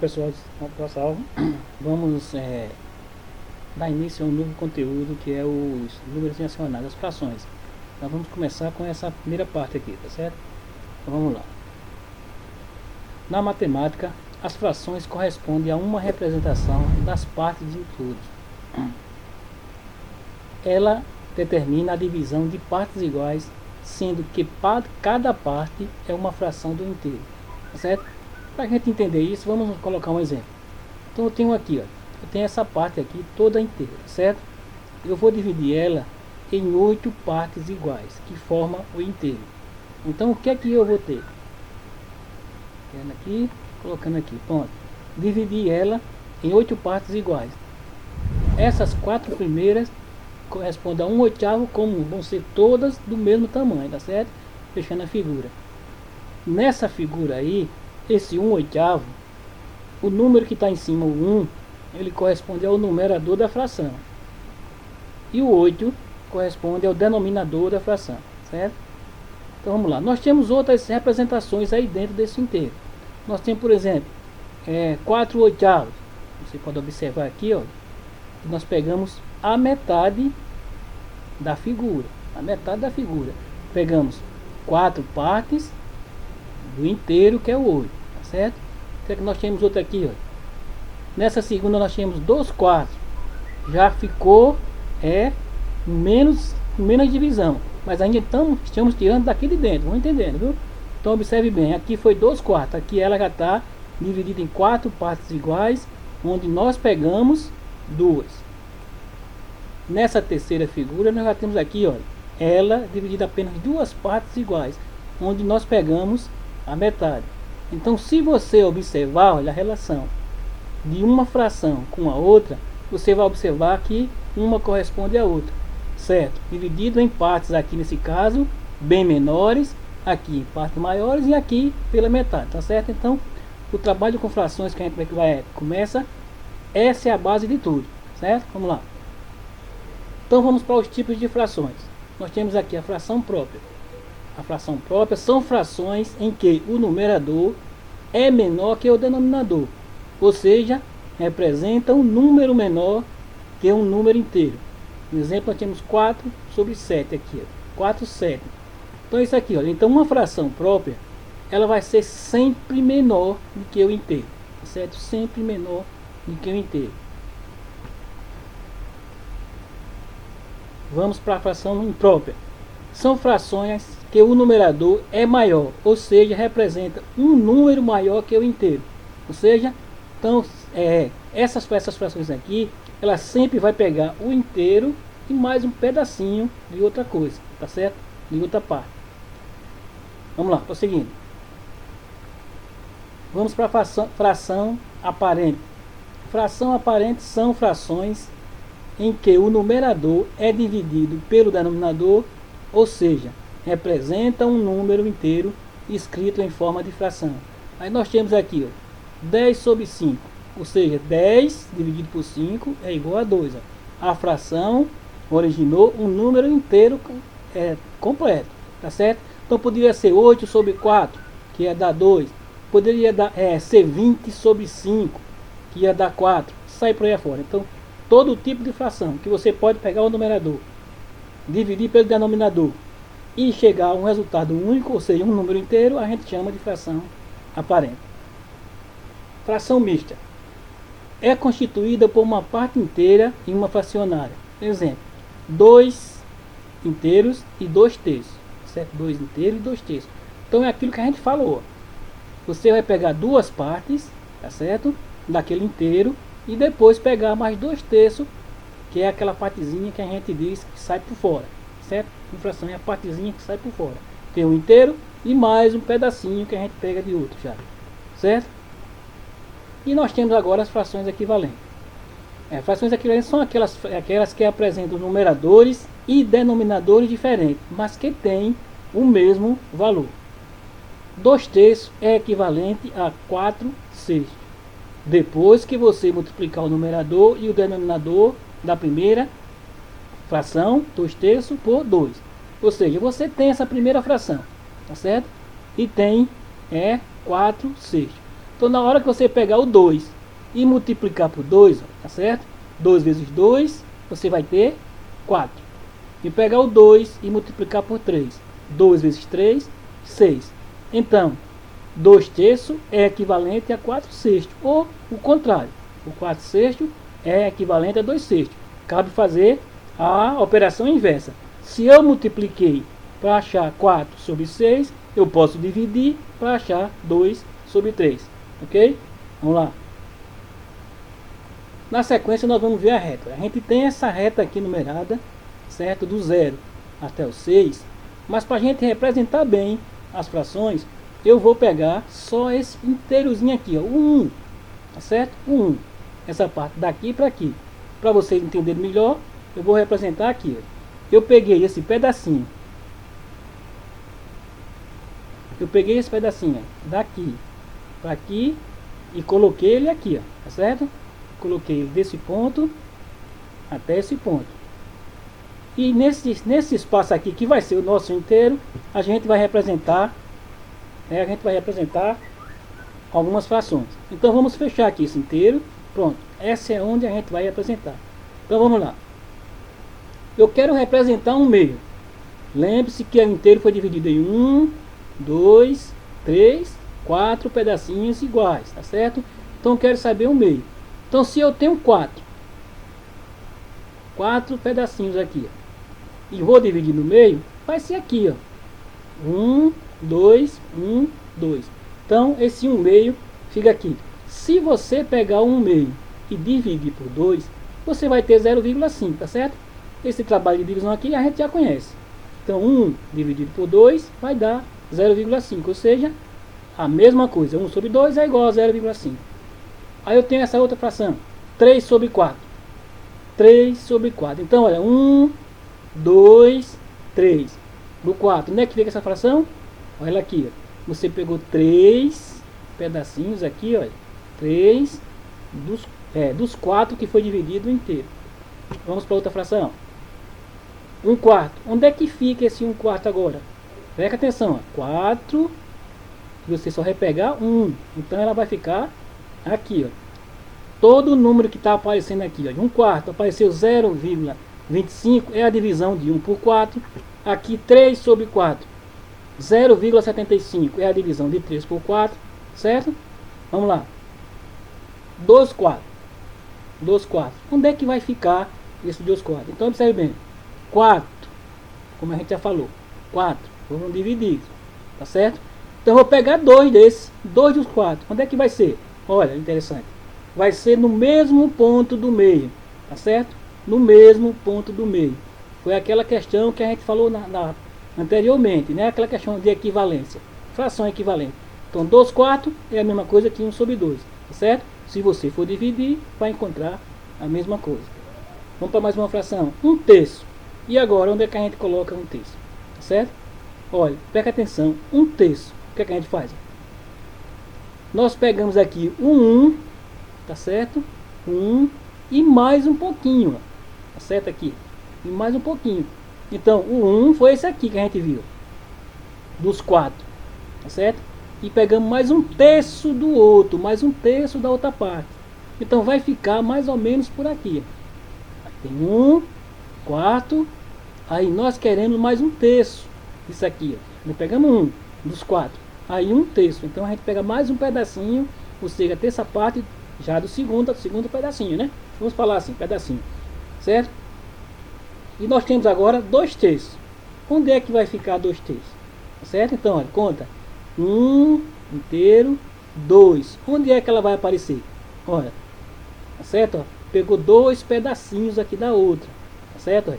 pessoal, vamos dar início a um novo conteúdo que é os números racionais, as frações. Nós vamos começar com essa primeira parte aqui, tá certo? Então vamos lá. Na matemática, as frações correspondem a uma representação das partes de todos. Ela determina a divisão de partes iguais, sendo que cada parte é uma fração do inteiro, tá certo? Para a gente entender isso, vamos colocar um exemplo. Então eu tenho aqui, eu tenho essa parte aqui toda inteira, certo? Eu vou dividir ela em 8 partes iguais, que formam o inteiro. Então o que é que eu vou ter? Aqui, colocando aqui, pronto. Dividir ela em 8 partes iguais. Essas 4 primeiras correspondem a 1/8 comum, vão ser todas do mesmo tamanho, tá certo? Fechando a figura. Nessa figura aí, esse 1/8, o número que está em cima, o 1, ele corresponde ao numerador da fração. E o 8 corresponde ao denominador da fração, certo? Então vamos lá. Nós temos outras representações aí dentro desse inteiro. Nós temos, por exemplo, 4/8. Você pode observar aqui, ó, nós pegamos a metade da figura. A metade da figura. Pegamos 4 partes do inteiro, que é o 8, tá certo? Então nós temos outra aqui, ó. Nessa segunda nós temos 2/4. Já ficou menos divisão, mas ainda estamos tirando daqui de dentro, vão entendendo, viu? Então observe bem, aqui foi 2/4, aqui ela já está dividida em 4 partes iguais, onde nós pegamos 2. Nessa terceira figura nós já temos aqui, ó, ela dividida apenas em 2 partes iguais, onde nós pegamos a metade. Então se você observar, olha a relação de uma fração com a outra, você vai observar que uma corresponde à outra, certo? Dividido em partes aqui nesse caso bem menores, aqui em partes maiores e aqui pela metade, tá certo? Então o trabalho com frações que a gente começa, essa é a base de tudo, certo? Vamos lá. Então vamos para os tipos de frações. Nós temos aqui a fração própria. A fração própria são frações em que o numerador é menor que o denominador, ou seja, representa um número menor que um número inteiro. No exemplo, nós temos 4/7 aqui, 4/7. Então isso aqui, olha, então uma fração própria, ela vai ser sempre menor do que o inteiro, certo? Sempre menor do que o inteiro. Vamos para a fração imprópria. São frações que o numerador é maior, ou seja, representa um número maior que o inteiro. Ou seja, então essas frações aqui, ela sempre vai pegar o inteiro e mais um pedacinho de outra coisa, tá certo? De outra parte. Vamos lá, prosseguindo. Vamos para a fração aparente. Fração aparente são frações em que o numerador é dividido pelo denominador, ou seja, representa um número inteiro escrito em forma de fração. Aí nós temos aqui, ó, 10/5, ou seja, 10 dividido por 5 é igual a 2. Ó. A fração originou um número inteiro completo, tá certo? Então poderia ser 8/4, que ia dar 2. Poderia ser 20/5, que ia dar 4. Sai por aí afora. Então todo tipo de fração que você pode pegar o numerador, dividir pelo denominador e chegar a um resultado único, ou seja, um número inteiro, a gente chama de fração aparente. Fração mista é constituída por uma parte inteira e uma fracionária. Exemplo, 2 inteiros e 2/3, certo? 2 inteiros e 2/3. Então é aquilo que a gente falou. Você vai pegar 2 partes, tá certo? Daquele inteiro e depois pegar mais 2/3, que é aquela partezinha que a gente diz que sai por fora, certo? Uma fração é a partezinha que sai por fora. Tem um inteiro e mais um pedacinho que a gente pega de outro já, certo? E nós temos agora as frações equivalentes. Frações equivalentes são aquelas que apresentam numeradores e denominadores diferentes, mas que têm o mesmo valor. 2/3 é equivalente a 4/6. Depois que você multiplicar o numerador e o denominador da primeira fração, 2/3 por 2. Ou seja, você tem essa primeira fração, tá certo? E tem 4/6. Então na hora que você pegar o 2 e multiplicar por 2, tá certo? 2 vezes 2, você vai ter 4. E pegar o 2 e multiplicar por 3. 2 vezes 3, 6. Então, 2 terços é equivalente a 4 sextos. Ou o contrário, o 4 sextos é equivalente a 2 sextos. Cabe fazer a operação inversa. Se eu multipliquei para achar 4 sobre 6, eu posso dividir para achar 2 sobre 3. Ok? Vamos lá. Na sequência nós vamos ver a reta. A gente tem essa reta aqui numerada, certo? Do 0 até o 6. Mas para a gente representar bem as frações, eu vou pegar só esse inteirozinho aqui, ó, o 1. Tá certo? O 1. Essa parte daqui para aqui. Para vocês entenderem melhor, eu vou representar aqui, ó. Eu peguei esse pedacinho. Eu peguei esse pedacinho daqui para aqui e coloquei ele aqui, ó, tá certo? Coloquei ele desse ponto até esse ponto. E nesse espaço aqui, que vai ser o nosso inteiro, a gente vai representar algumas frações. Então vamos fechar aqui esse inteiro. Pronto, essa é onde a gente vai representar. Então vamos lá. Eu quero representar um meio. Lembre-se que o inteiro foi dividido em 1, 2, 3, 4 pedacinhos iguais, tá certo? Então eu quero saber o meio. Então se eu tenho 4 pedacinhos aqui, ó, e vou dividir no meio, vai ser aqui, ó. 1, 2, 1, 2. Então esse 1 meio fica aqui. Se você pegar 1 meio e dividir por 2, você vai ter 0,5, tá certo? Esse trabalho de divisão aqui a gente já conhece. Então 1 dividido por 2 vai dar 0,5, ou seja, a mesma coisa. 1 sobre 2 é igual a 0,5. Aí eu tenho essa outra fração, 3 sobre 4. 3 sobre 4. Então, olha, 1, 2, 3. No 4, onde é que fica essa fração? Olha aqui, ó. Você pegou 3 pedacinhos aqui, olha. 3 dos 4 que foi dividido inteiro. Vamos para outra fração. 1 quarto. Onde é que fica esse 1 quarto agora? Presta atenção, ó. 4. Você só vai pegar 1. Então ela vai ficar aqui, ó. Todo o número que está aparecendo aqui, ó, de 1 quarto, apareceu 0,25, é a divisão de 1 por 4. Aqui 3 sobre 4, 0,75 é a divisão de 3 por 4, certo? Vamos lá. 2 quartos. 2 quartos. Onde é que vai ficar esse 2 quartos? Então observe bem. 4, como a gente já falou, 4 foram divididos, tá certo? Então eu vou pegar 2 desses, 2 dos 4. Onde é que vai ser? Olha, interessante. Vai ser no mesmo ponto do meio, tá certo? No mesmo ponto do meio. Foi aquela questão que a gente falou anteriormente, né? Aquela questão de equivalência, fração equivalente. Então 2 quartos é a mesma coisa que 1 sobre 2, tá certo? Se você for dividir, vai encontrar a mesma coisa. Vamos para mais uma fração, 1 terço. E agora, onde é que a gente coloca 1 terço? Tá certo? Olha, presta atenção, 1 terço. O que é que a gente faz? Nós pegamos aqui o 1, tá certo? 1 e mais um pouquinho, ó. Tá certo aqui? E mais um pouquinho. Então, o 1 foi esse aqui que a gente viu. Dos 4, tá certo? E pegamos mais um terço do outro, mais um terço da outra parte. Então, vai ficar mais ou menos por aqui. Tem 1 quarto. Aí nós queremos mais um terço. Isso aqui, ó. Nós pegamos 1 dos 4. Aí 1 terço. Então, a gente pega mais um pedacinho, ou seja, a terça parte já do segundo pedacinho, né? Vamos falar assim, pedacinho, certo? E nós temos agora 2 terços. Onde é que vai ficar 2 terços? Certo? Então, olha, conta. 1 inteiro, 2. Onde é que ela vai aparecer? Olha, tá certo? Ó, pegou 2 pedacinhos aqui da outra, tá certo?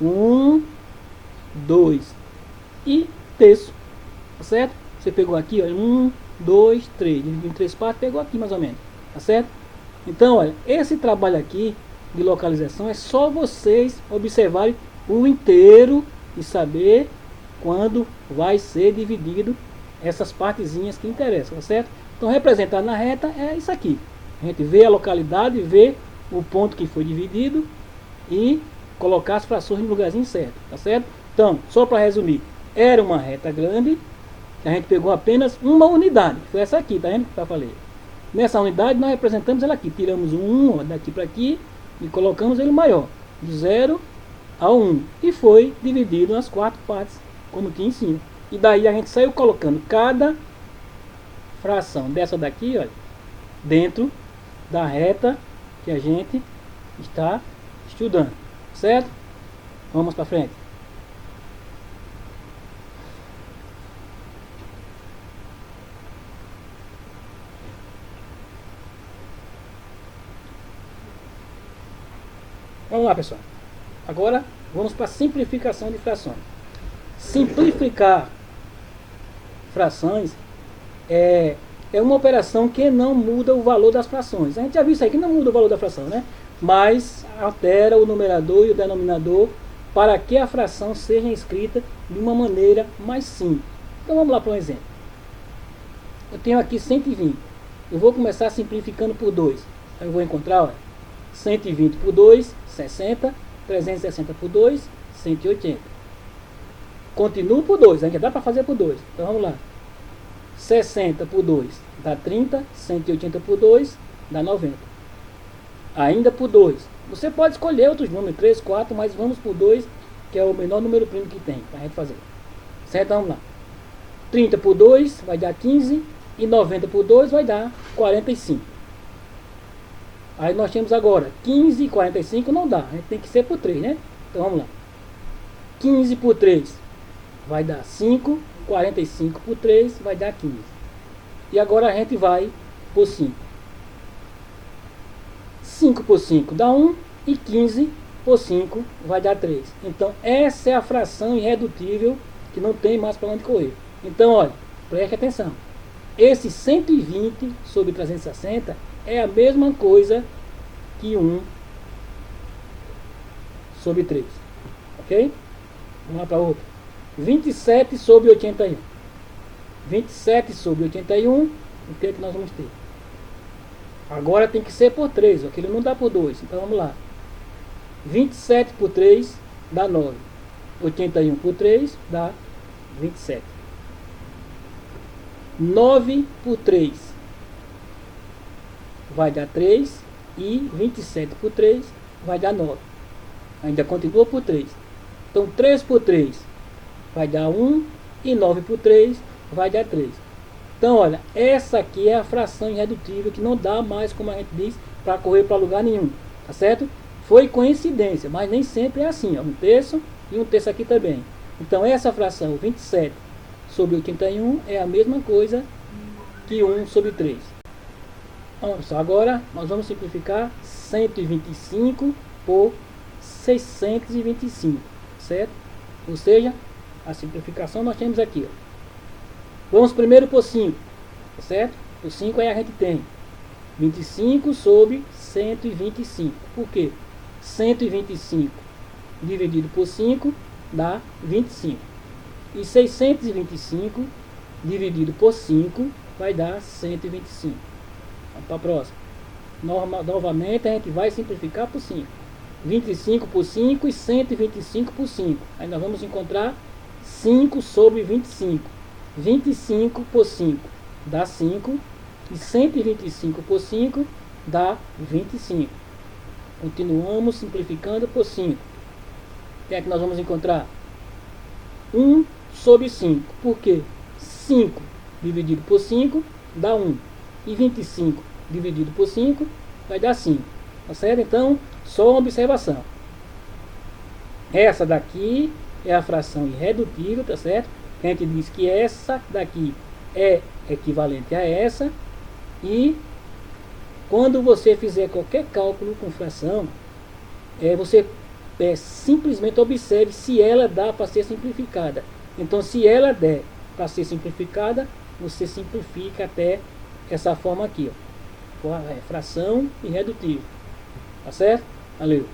1, 2 e terço, tá certo? Você pegou aqui, ó, 1, 2, 3, dividiu em 3 partes, pegou aqui mais ou menos, tá certo? Então, olha, esse trabalho aqui de localização é só vocês observarem o inteiro e saber quando vai ser dividido essas partezinhas que interessam, tá certo? Então, representar na reta é isso aqui. A gente vê a localidade, vê o ponto que foi dividido e colocar as frações no lugarzinho certo, tá certo? Então, só para resumir, era uma reta grande, que a gente pegou apenas uma unidade, que foi essa aqui, tá vendo que eu falei? Nessa unidade nós representamos ela aqui. Tiramos o 1 daqui para aqui e colocamos ele maior, de 0 a 1. E foi dividido nas 4 partes, como tinha em cima. E daí a gente saiu colocando cada fração dessa daqui, olha, dentro da reta que a gente está estudando, certo? Vamos para frente. Vamos lá, pessoal. Agora vamos para a simplificação de frações. Simplificar frações é uma operação que não muda o valor das frações. A gente já viu isso aí, que não muda o valor da fração, né? Mas altera o numerador e o denominador para que a fração seja escrita de uma maneira mais simples. Então vamos lá para um exemplo. Eu tenho aqui 120. Eu vou começar simplificando por 2. Eu vou encontrar, olha, 120 por 2, 60. 360 por 2, 180. Continuo por 2, ainda dá para fazer por 2. Então vamos lá. 60 por 2 dá 30, 180 por 2 dá 90. Ainda por 2. Você pode escolher outros números, 3, 4, mas vamos por 2, que é o menor número primo que tem para a gente fazer. Certo? Então vamos lá. 30 por 2 vai dar 15 e 90 por 2 vai dar 45. Aí nós temos agora 15 e 45 não dá, a gente tem que ser por 3, né? Então vamos lá. 15 por 3 vai dar 5, 45 por 3 vai dar 15. E agora a gente vai por 5. 5 por 5 dá 1 e 15 por 5 vai dar 3. Então essa é a fração irredutível que não tem mais para onde correr. Então olha, preste atenção. Esse 120 sobre 360 é a mesma coisa que 1 sobre 3. Ok? Vamos lá para outra. 27 sobre 81. 27 sobre 81, o que é que nós vamos ter? Agora tem que ser por 3, ok? Ele não dá por 2. Então vamos lá. 27 por 3 dá 9. 81 por 3 dá 27. 9 por 3 vai dar 3 e 27 por 3 vai dar 9. Ainda continua por 3. Então 3 por 3 vai dar 1 e 9 por 3 vai dar 3. Então olha, essa aqui é a fração irredutível que não dá mais, como a gente diz, para correr para lugar nenhum. Tá certo? Foi coincidência, mas nem sempre é assim. Ó, um terço e um terço aqui também. Então essa fração 27 sobre 81 é a mesma coisa que 1 sobre 3. Então, pessoal, agora nós vamos simplificar 125 por 625, certo? Ou seja, a simplificação nós temos aqui, ó. Vamos primeiro por 5, certo? Por 5 aí a gente tem 25 sobre 125. Por quê? 125 dividido por 5 dá 25. E 625 dividido por 5 vai dar 125. Vamos para a próxima. Novamente a gente vai simplificar por 5. 25 por 5 e 125 por 5. Aí nós vamos encontrar 5 sobre 25. 25 por 5 dá 5. E 125 por 5 dá 25. Continuamos simplificando por 5. O que é que nós vamos encontrar? 1 sobre 5. Por quê? 5 dividido por 5 dá 1. E 25 dividido por 5 vai dar 5. Tá certo? Então, só uma observação. Essa daqui é a fração irredutível, tá certo? A gente diz que essa daqui é equivalente a essa. E quando você fizer qualquer cálculo com fração, você simplesmente observe se ela dá para ser simplificada. Então, se ela der para ser simplificada, você simplifica até essa forma aqui, ó. Fração irredutível. Tá certo? Valeu.